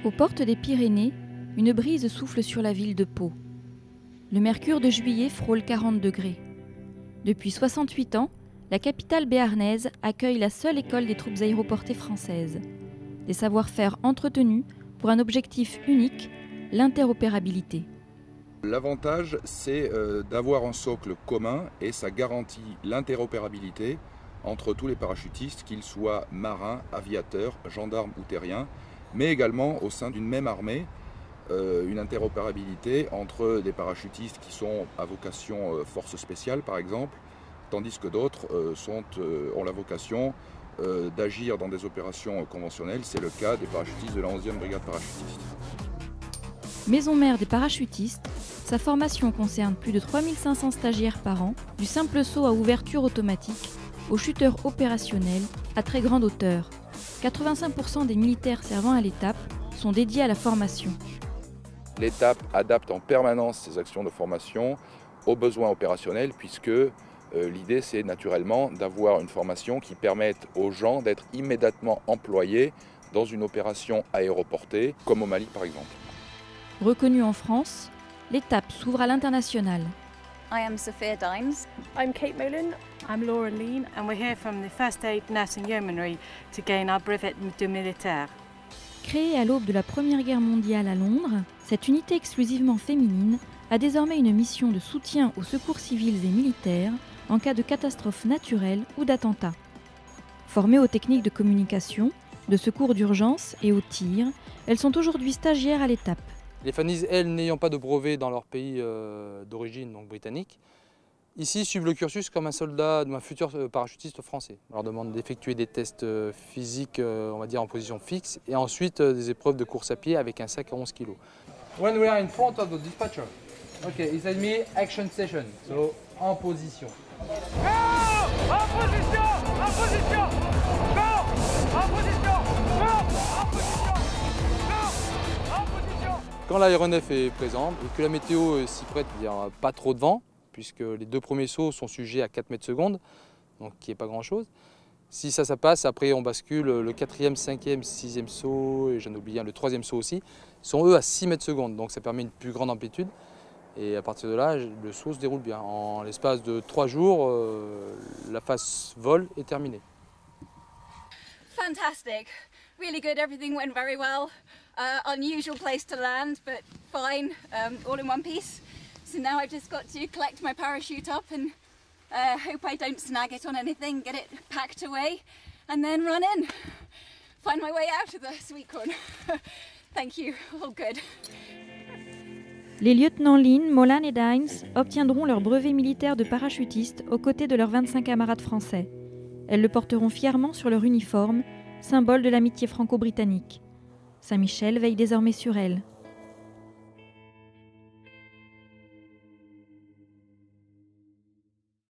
Aux portes des Pyrénées, une brise souffle sur la ville de Pau. Le mercure de juillet frôle 40 degrés. Depuis 68 ans, la capitale béarnaise accueille la seule école des troupes aéroportées françaises. Des savoir-faire entretenus pour un objectif unique, l'interopérabilité. L'avantage, c'est d'avoir un socle commun et ça garantit l'interopérabilité entre tous les parachutistes, qu'ils soient marins, aviateurs, gendarmes ou terriens, mais également au sein d'une même armée, une interopérabilité entre des parachutistes qui sont à vocation force spéciale par exemple, tandis que d'autres ont la vocation d'agir dans des opérations conventionnelles. C'est le cas des parachutistes de la 11e brigade parachutiste. Maison mère des parachutistes, sa formation concerne plus de 3500 stagiaires par an, du simple saut à ouverture automatique au chuteur opérationnel à très grande hauteur. 85% des militaires servant à l'étape sont dédiés à la formation. L'étape adapte en permanence ses actions de formation aux besoins opérationnels puisque l'idée c'est naturellement d'avoir une formation qui permette aux gens d'être immédiatement employés dans une opération aéroportée, comme au Mali par exemple. Reconnue en France, l'étape s'ouvre à l'international. I am Sophia Dimes. I'm Kate Molan. I'm Laura Lean, and we're here from the First Aid Nursing Yeomanry to gain our brevet de militaire. Créée à l'aube de la Première Guerre mondiale à Londres, cette unité exclusivement féminine a désormais une mission de soutien aux secours civils et militaires en cas de catastrophe naturelle ou d'attentat. Formées aux techniques de communication, de secours d'urgence et au tir, elles sont aujourd'hui stagiaires à l'étape. Les Fannies, elles, n'ayant pas de brevet dans leur pays d'origine, donc britannique, ici suivent le cursus comme un soldat ou un futur parachutiste français. On leur demande d'effectuer des tests physiques, on va dire en position fixe, et ensuite des épreuves de course à pied avec un sac à 11 kg. When we are in front of the dispatcher, okay, he said me action session, so en position. Go! En position! En position! Go! En position! Go! En position! Go! En position! Quand l'aéronef est présent et que la météo s'y prête, c'est-à-dire pas trop de vent, puisque les deux premiers sauts sont sujets à 4 mètres secondes, donc qui n'est pas grand-chose. Si ça passe, après on bascule, le 4e, 5e, 6e saut, et j'en oublie un, le 3e saut aussi, sont eux à 6 mètres secondes, donc ça permet une plus grande amplitude. Et à partir de là, le saut se déroule bien. En l'espace de 3 jours, la phase vol est terminée. Fantastic. Really good. Everything went very well. Unusual place to land, but fine. All in one piece. So now I've just got to collect my parachute up and hope I don't snag it on anything, get it packed away, and then run in. Find my way out of the sweet corn. Thank you. All good. Les lieutenants Lean, Molan et Dimes obtiendront leur brevet militaire de parachutiste aux côtés de leurs 25 camarades français. Elles le porteront fièrement sur leur uniforme, symbole de l'amitié franco-britannique. Saint-Michel veille désormais sur elles.